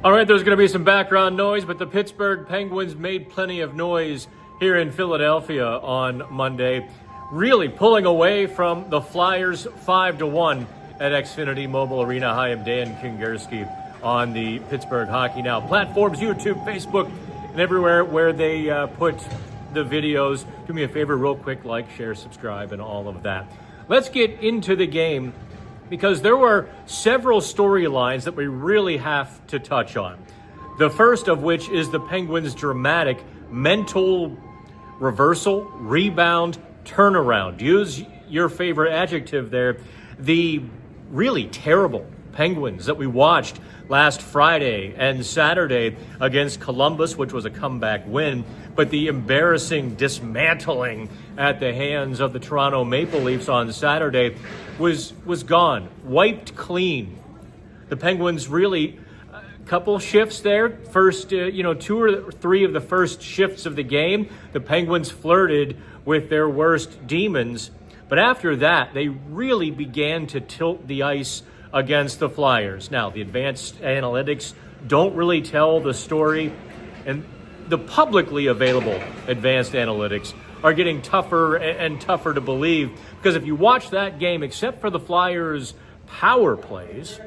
All right, there's going to be some background noise, but the Pittsburgh Penguins made plenty of noise here in Philadelphia on Monday, really pulling away from the Flyers 5-1 at Xfinity Mobile Arena. Hi, I'm Dan Kingerski on the Pittsburgh Hockey Now platforms, YouTube, Facebook, and everywhere where they put the videos. Do me a favor, real quick, like, share, subscribe, and all of that. Let's get into the game, because there were several storylines that we really have to touch on. The first of which is the Penguins' dramatic mental reversal, rebound, turnaround. Use your favorite adjective there. The really terrible Penguins that we watched last Friday and Saturday against Columbus, which was a comeback win, but the embarrassing dismantling at the hands of the Toronto Maple Leafs on Saturday was gone, wiped clean. The Penguins really, a couple shifts there, first, 2 or 3 of the first shifts of the game, the Penguins flirted with their worst demons, but after that, they really began to tilt the ice against the Flyers. Now, the advanced analytics don't really tell the story, and the publicly available advanced analytics are getting tougher and tougher to believe, because if you watch that game, except for the Flyers' power plays,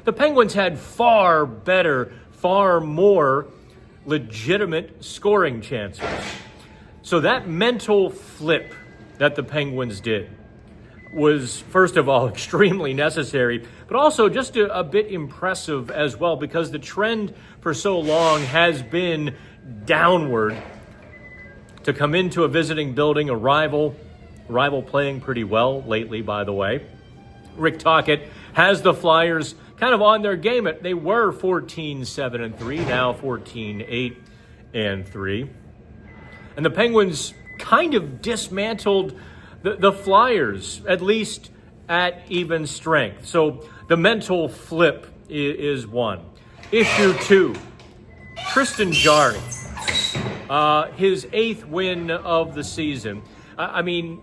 the Penguins had far better, far more legitimate scoring chances. So that mental flip that the Penguins did was, first of all, extremely necessary, but also just a bit impressive as well, because the trend for so long has been downward. To come into a visiting building, a rival playing pretty well lately, by the way. Rick Tocchet has the Flyers kind of on their game. They were 14-7-3, now 14-8-3. And the Penguins kind of dismantled the Flyers, at least at even strength. So the mental flip is one. Issue 2, Tristan Jarry. His 8th win of the season. I mean,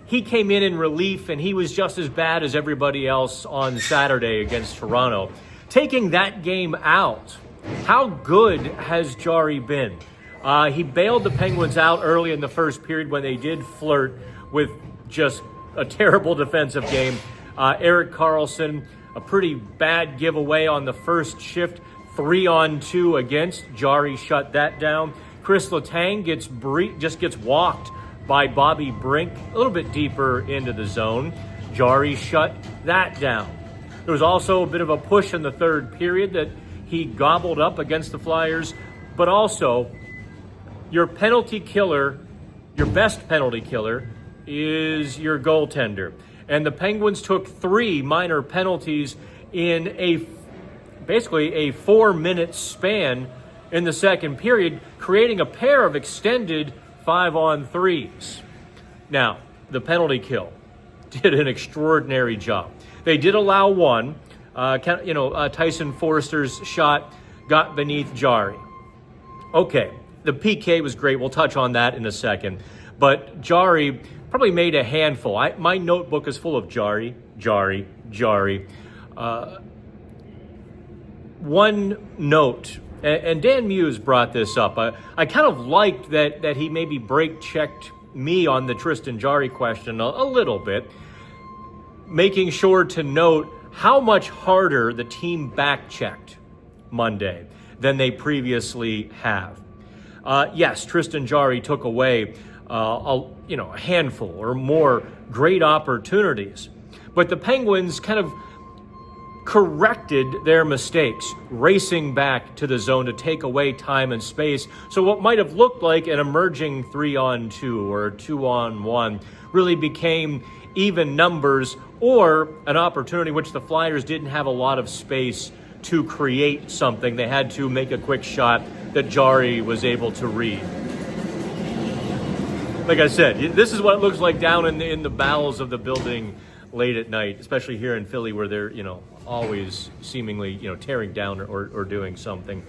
he came in relief, and he was just as bad as everybody else on Saturday against Toronto. Taking that game out, how good has Jarry been? He bailed the Penguins out early in the first period when they did flirt with just a terrible defensive game. Erik Karlsson, a pretty bad giveaway on the first shift, 3-on-2 against. Jarry shut that down. Chris Letang just gets walked by Bobby Brink a little bit deeper into the zone. Jarry shut that down. There was also a bit of a push in the third period that he gobbled up against the Flyers, but also your penalty killer, your best penalty killer, is your goaltender. And the Penguins took 3 minor penalties in basically a 4-minute span in the second period, creating a pair of extended 5-on-3s. Now, the penalty kill did an extraordinary job. They did allow one. Tyson Forster's shot got beneath Jarry. Okay, the PK was great. We'll touch on that in a second. But Jarry probably made a handful. My notebook is full of Jarry. One note, and Dan Muse brought this up. I kind of liked that he maybe break-checked me on the Tristan Jarry question a little bit, making sure to note how much harder the team back-checked Monday than they previously have. Yes, Tristan Jarry took away a handful or more great opportunities, but the Penguins kind of corrected their mistakes, racing back to the zone to take away time and space. So what might have looked like an emerging 3-on-2 or a 2-on-1 really became even numbers, or an opportunity which the Flyers didn't have a lot of space to create something. They had to make a quick shot that Jarry was able to read. Like I said, this is what it looks like down in the bowels of the building late at night, especially here in Philly, where they're, always seemingly, tearing down or doing something.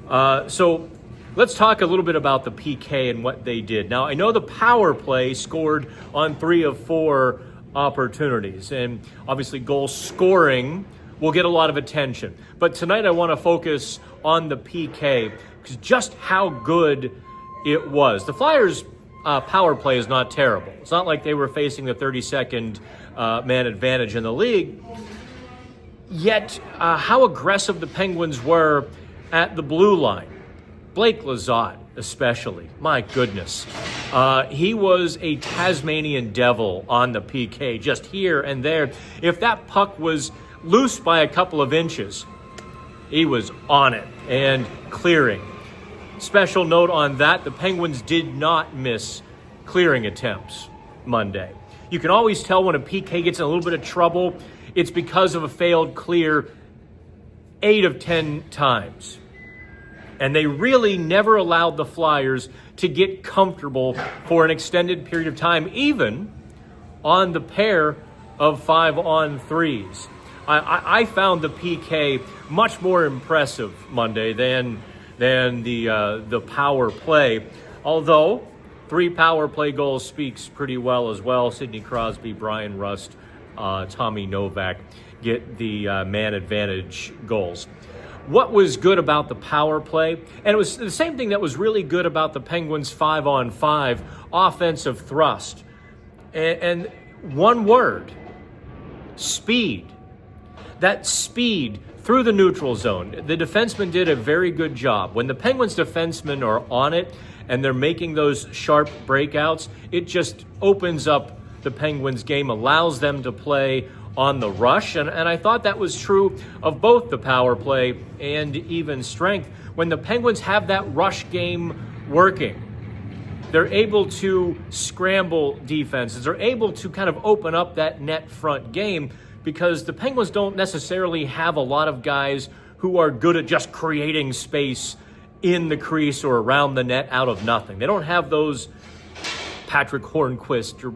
So let's talk a little bit about the PK and what they did. Now, I know the power play scored on 3 of 4 opportunities, and obviously goal scoring will get a lot of attention. But tonight I want to focus on the PK, because just how good it was. The Flyers' power play is not terrible. It's not like they were facing the 32nd man advantage in the league. Yet, how aggressive the Penguins were at the blue line. Blake Lizotte, especially. My goodness. He was a Tasmanian devil on the PK, just here and there. If that puck was loose by a couple of inches, he was on it and clearing. Special note on that, the Penguins did not miss clearing attempts Monday. You can always tell when a PK gets in a little bit of trouble. It's because of a failed clear 8 of 10 times. And they really never allowed the Flyers to get comfortable for an extended period of time, even on the pair of 5-on-3s. I found the PK much more impressive Monday than the power play, although 3 power play goals speaks pretty well as well. Sidney Crosby, Brian Rust, Tommy Novak get the man advantage goals. What was good about the power play, and it was the same thing that was really good about the Penguins' 5-on-5 offensive thrust, and one word: speed. That speed through the neutral zone. The defensemen did a very good job. When the Penguins defensemen are on it and they're making those sharp breakouts, it just opens up the Penguins' game, allows them to play on the rush, and I thought that was true of both the power play and even strength. When the Penguins have that rush game working, they're able to scramble defenses. They're able to kind of open up that net front game, because the Penguins don't necessarily have a lot of guys who are good at just creating space in the crease or around the net out of nothing. They don't have those Patrick Hornquist or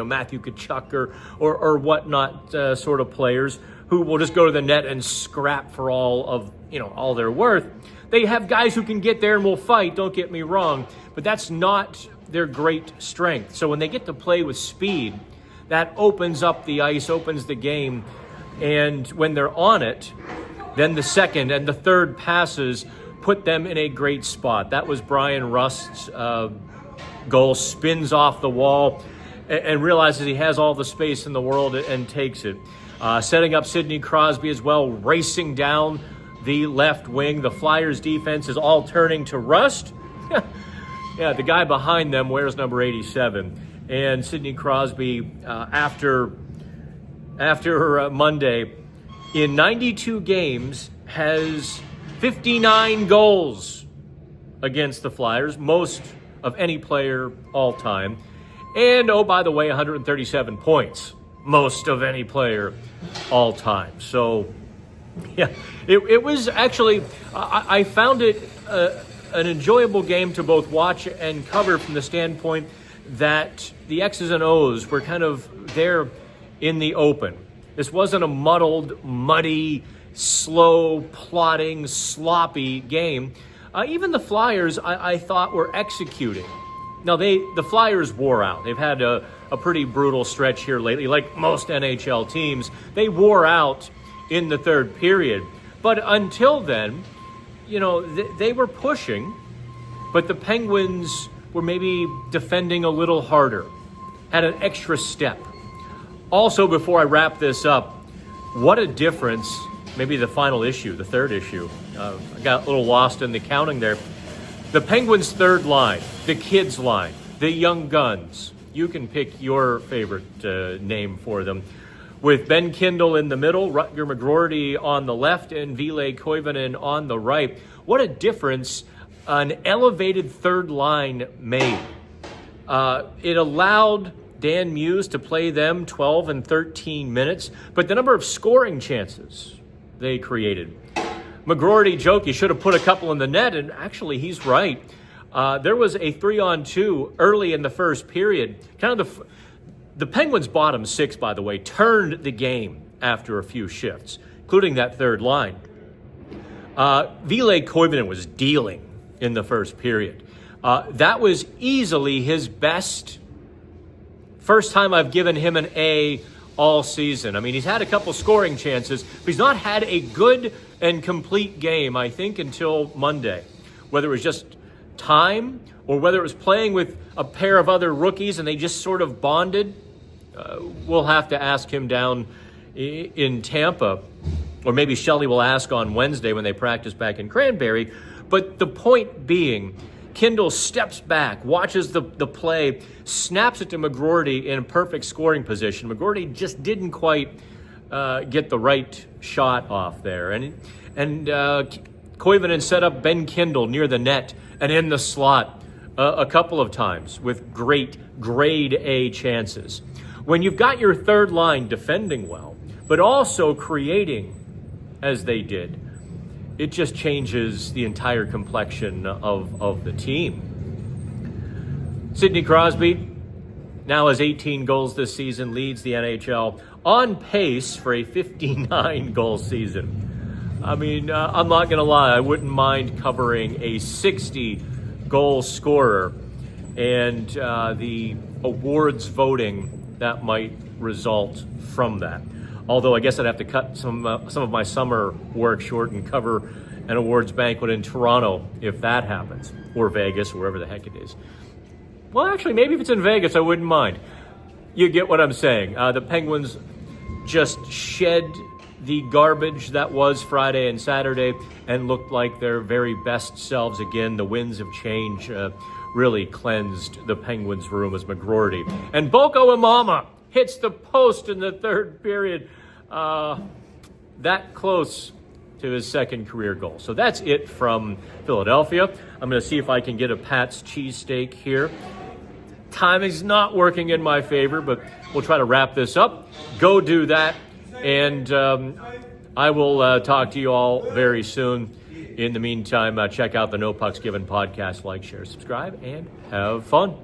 Matthew Tkachuk or whatnot sort of players who will just go to the net and scrap for all their worth. They have guys who can get there and will fight, don't get me wrong, but that's not their great strength. So when they get to play with speed, that opens up the ice, opens the game, and when they're on it, then the second and the third passes put them in a great spot. That was Brian Rust's goal, spins off the wall and realizes he has all the space in the world and takes it. Setting up Sidney Crosby as well, racing down the left wing. The Flyers defense is all turning to Rust. Yeah, the guy behind them wears number 87. And Sidney Crosby, after Monday, in 92 games, has 59 goals against the Flyers, most of any player all time. And, oh, by the way, 137 points, most of any player all time. So, yeah, it was actually, I found it an enjoyable game to both watch and cover from the standpoint that the X's and O's were kind of there in the open. This wasn't a muddled, muddy, slow, plodding, sloppy game. Even the Flyers, I thought, were executing. Now, the Flyers wore out. They've had a pretty brutal stretch here lately, like most NHL teams. They wore out in the third period. But until then, they were pushing, but the Penguins were maybe defending a little harder, had an extra step. Also, before I wrap this up, what a difference, maybe the final issue, the third issue. I got a little lost in the counting there. The Penguins' third line, the kids' line, the young guns. You can pick your favorite name for them. With Ben Kindle in the middle, Rutger McGroarty on the left, and Ville Koivunen on the right. What a difference an elevated third line made. It allowed Dan Muse to play them 12 and 13 minutes, but the number of scoring chances they created. McGroarty joked he should have put a couple in the net, and actually he's right. There was a 3-on-2 early in the first period. Kind of the Penguins' bottom six, by the way, turned the game after a few shifts, including that third line. Ville Koivunen was dealing in the first period. That was easily his best. First time I've given him an A all season. I mean, he's had a couple scoring chances, but he's not had a good and complete game, I think, until Monday. Whether it was just time or whether it was playing with a pair of other rookies and they just sort of bonded, we'll have to ask him down in Tampa. Or maybe Shelley will ask on Wednesday when they practice back in Cranberry. But the point being, Kindle steps back, watches the play, snaps it to McGroarty in perfect scoring position. McGroarty just didn't quite get the right shot off there. And Koivunen set up Ben Kindle near the net and in the slot a couple of times with great grade A chances. When you've got your third line defending well, but also creating as they did, it just changes the entire complexion of the team. Sidney Crosby now has 18 goals this season, leads the NHL on pace for a 59-goal season. I mean, I'm not going to lie, I wouldn't mind covering a 60-goal scorer and the awards voting that might result from that. Although I guess I'd have to cut some of my summer work short and cover an awards banquet in Toronto if that happens, or Vegas, or wherever the heck it is. Well, actually, maybe if it's in Vegas, I wouldn't mind. You get what I'm saying. The Penguins just shed the garbage that was Friday and Saturday and looked like their very best selves again. The winds of change really cleansed the Penguins' room as McGroarty. And Boko Imama hits the post in the third period. That close to his second career goal. So that's it from Philadelphia. I'm going to see if I can get a Pat's cheesesteak here. Timing's not working in my favor, but we'll try to wrap this up. Go do that. And I will talk to you all very soon. In the meantime, check out the No Pucks Given podcast. Like, share, subscribe, and have fun.